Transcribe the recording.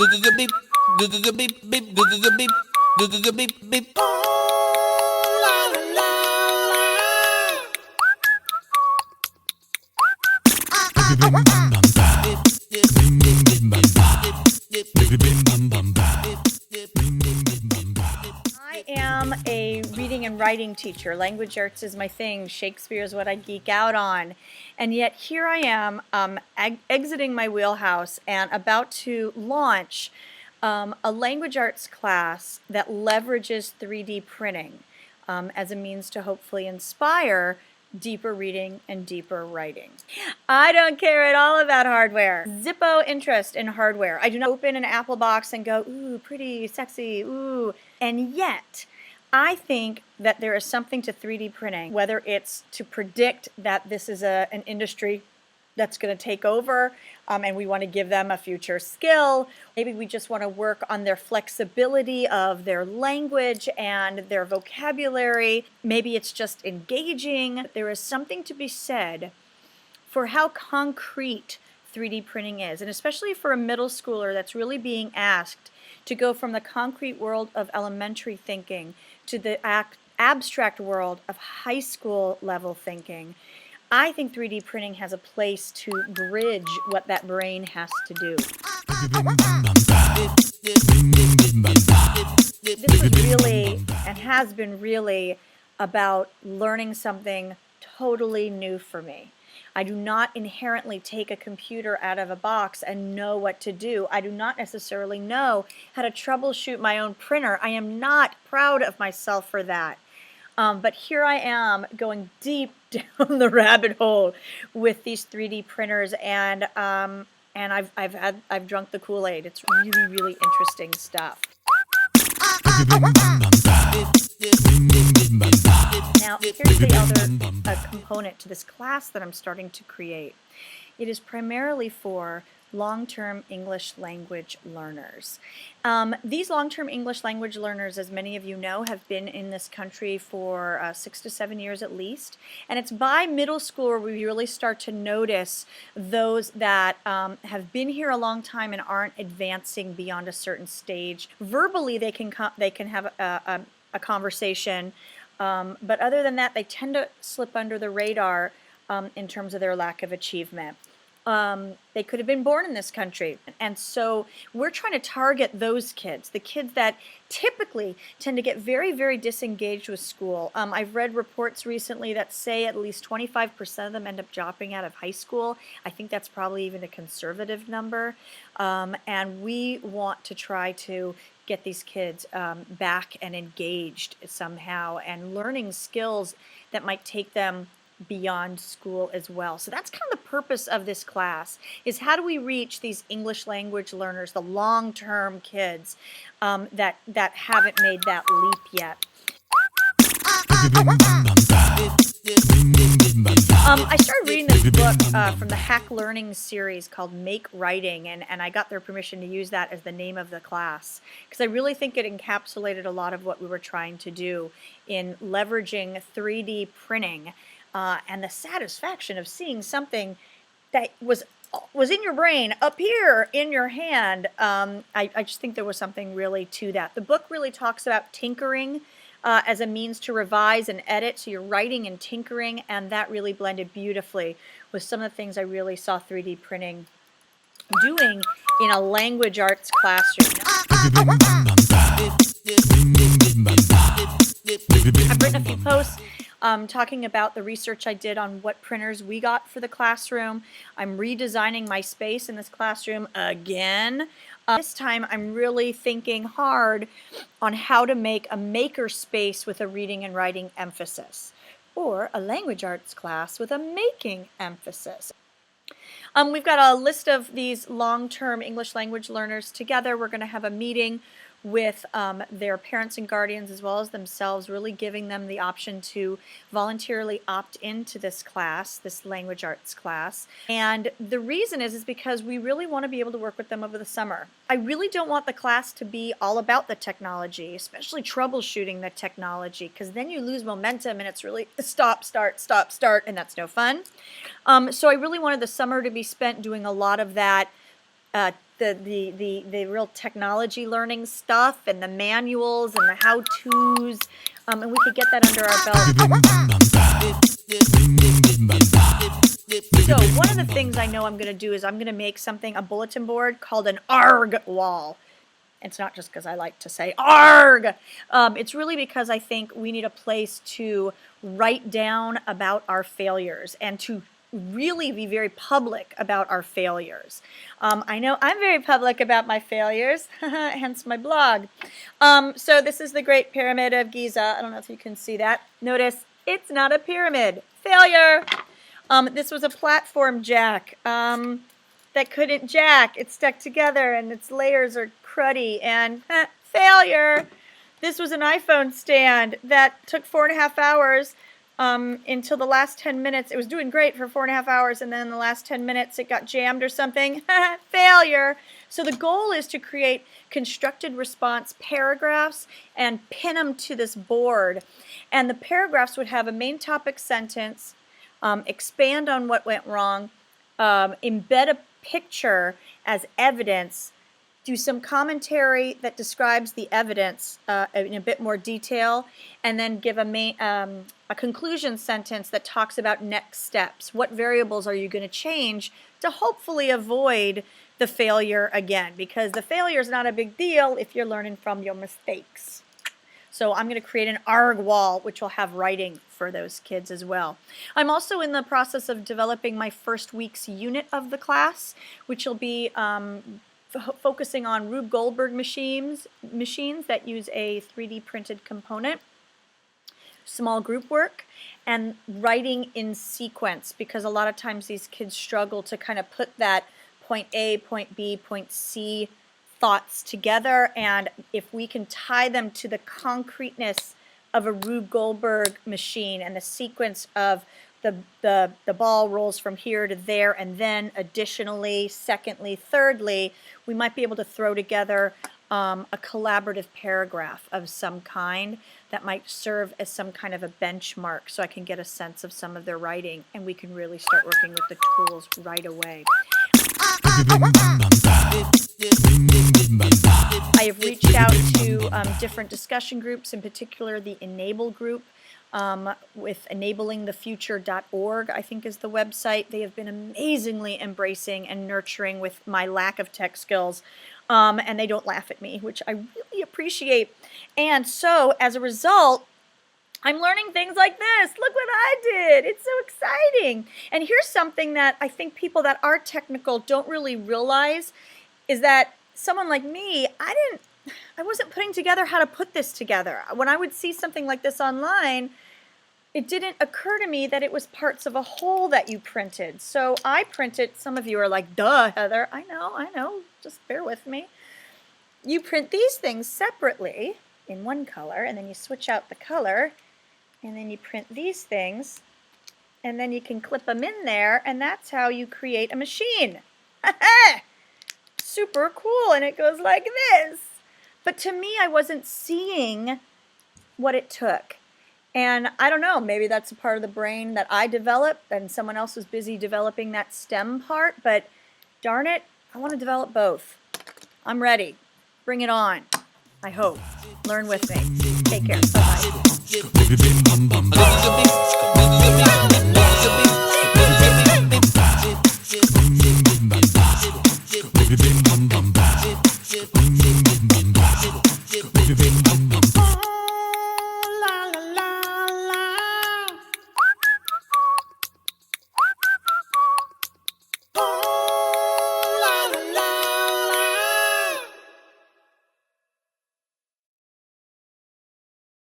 I am a reading and writing teacher. Language arts is my thing. Shakespeare is what I geek out on. And yet here I am exiting my wheelhouse and about to launch a language arts class that leverages 3D printing as a means to hopefully inspire deeper reading and deeper writing. I don't care at all about hardware. Zippo interest in hardware. I do not open an Apple box and go, ooh, pretty, sexy, ooh. And yet, I think that there is something to 3D printing, whether it's to predict that this is an industry that's going to take over and we want to give them a future skill. Maybe we just want to work on their flexibility of their language and their vocabulary. Maybe it's just engaging. There is something to be said for how concrete 3D printing is, and especially for a middle schooler that's really being asked to go from the concrete world of elementary thinking to the abstract world of high school level thinking. I think 3D printing has a place to bridge what that brain has to do. This is really, and has been really, about learning something totally new for me. I do not inherently take a computer out of a box and know what to do. I do not necessarily know how to troubleshoot my own printer. I am not proud of myself for that. But here I am going deep down the rabbit hole with these 3D printers, and I've drunk the Kool-Aid. It's really, really interesting stuff. Now, here's the other component to this class that I'm starting to create. It is primarily for long-term English language learners. These long-term English language learners, as many of you know, have been in this country for 6 to 7 years at least. And it's by middle school where we really start to notice those that have been here a long time and aren't advancing beyond a certain stage. Verbally, they can have a conversation, but other than that, they tend to slip under the radar in terms of their lack of achievement. They could have been born in this country. And so we're trying to target those kids, the kids that typically tend to get very, very disengaged with school. I've read reports recently that say at least 25% of them end up dropping out of high school. I think that's probably even a conservative number. And we want to try to get these kids back and engaged somehow and learning skills that might take them beyond school as well. So that's kind of the purpose of this class, is how do we reach these English language learners, the long-term kids that haven't made that leap yet. I started reading this book from the Hack Learning series called Make Writing, and I got their permission to use that as the name of the class because I really think it encapsulated a lot of what we were trying to do in leveraging 3D printing and the satisfaction of seeing something that was in your brain up here in your hand. I just think there was something really to that. The book really talks about tinkering as a means to revise and edit, so you're writing and tinkering, and that really blended beautifully with some of the things I really saw 3D printing doing in a language arts classroom. I've written a few posts talking about the research I did on what printers we got for the classroom. I'm redesigning my space in this classroom again. This time I'm really thinking hard on how to make a maker space with a reading and writing emphasis, or a language arts class with a making emphasis. We've got a list of these long-term English language learners together. We're going to have a meeting with their parents and guardians as well as themselves, really giving them the option to voluntarily opt into this class, this language arts class. And the reason is because we really want to be able to work with them over the summer. I really don't want the class to be all about the technology, especially troubleshooting the technology, because then you lose momentum and it's really stop, start, and that's no fun. So I really wanted the summer to be spent doing a lot of that the real technology learning stuff and the manuals and the how-tos, and we could get that under our belt. So one of the things I know I'm going to do is I'm going to make something, a bulletin board called an ARG wall. It's not just because I like to say ARG. It's really because I think we need a place to write down about our failures and to really be very public about our failures. I know I'm very public about my failures, hence my blog. So this is the Great Pyramid of Giza. I don't know if you can see that. Notice it's not a pyramid. Failure. This was a platform jack that couldn't jack. It's stuck together and its layers are cruddy and failure. This was an iPhone stand that took 4.5 hours until the last 10 minutes. It was doing great for 4.5 hours, and then in the last 10 minutes it got jammed or something. Failure. So the goal is to create constructed response paragraphs and pin them to this board. And the paragraphs would have a main topic sentence, expand on what went wrong, embed a picture as evidence, do some commentary that describes the evidence in a bit more detail, and then give a conclusion sentence that talks about next steps. What variables are you going to change to hopefully avoid the failure again? Because the failure is not a big deal if you're learning from your mistakes. So I'm going to create an ARG wall, which will have writing for those kids as well. I'm also in the process of developing my first week's unit of the class, which will be focusing on Rube Goldberg machines that use a 3D printed component, small group work, and writing in sequence, because a lot of times these kids struggle to kind of put that point A, point B, point C thoughts together, and if we can tie them to the concreteness of a Rube Goldberg machine and the sequence of the ball rolls from here to there, and then additionally, secondly, thirdly, we might be able to throw together a collaborative paragraph of some kind that might serve as some kind of a benchmark, so I can get a sense of some of their writing and we can really start working with the tools right away. I have reached out to different discussion groups, in particular the Enable group, with enablingthefuture.org, I think is the website. They have been amazingly embracing and nurturing with my lack of tech skills, and they don't laugh at me, which I really appreciate. And so, as a result, I'm learning things like this. Look what I did. It's so exciting. And here's something that I think people that are technical don't really realize, is that someone like me, I wasn't putting together how to put this together. When I would see something like this online, it didn't occur to me that it was parts of a whole that you printed. So I printed, some of you are like, duh, Heather. I know, just bear with me. You print these things separately in one color, and then you switch out the color, and then you print these things, and then you can clip them in there, and that's how you create a machine. Super cool, and it goes like this. But to me, I wasn't seeing what it took. And I don't know, maybe that's a part of the brain that I developed and someone else was busy developing that STEM part, but darn it, I want to develop both. I'm ready. Bring it on. I hope. Learn with me. Take care. Bye-bye.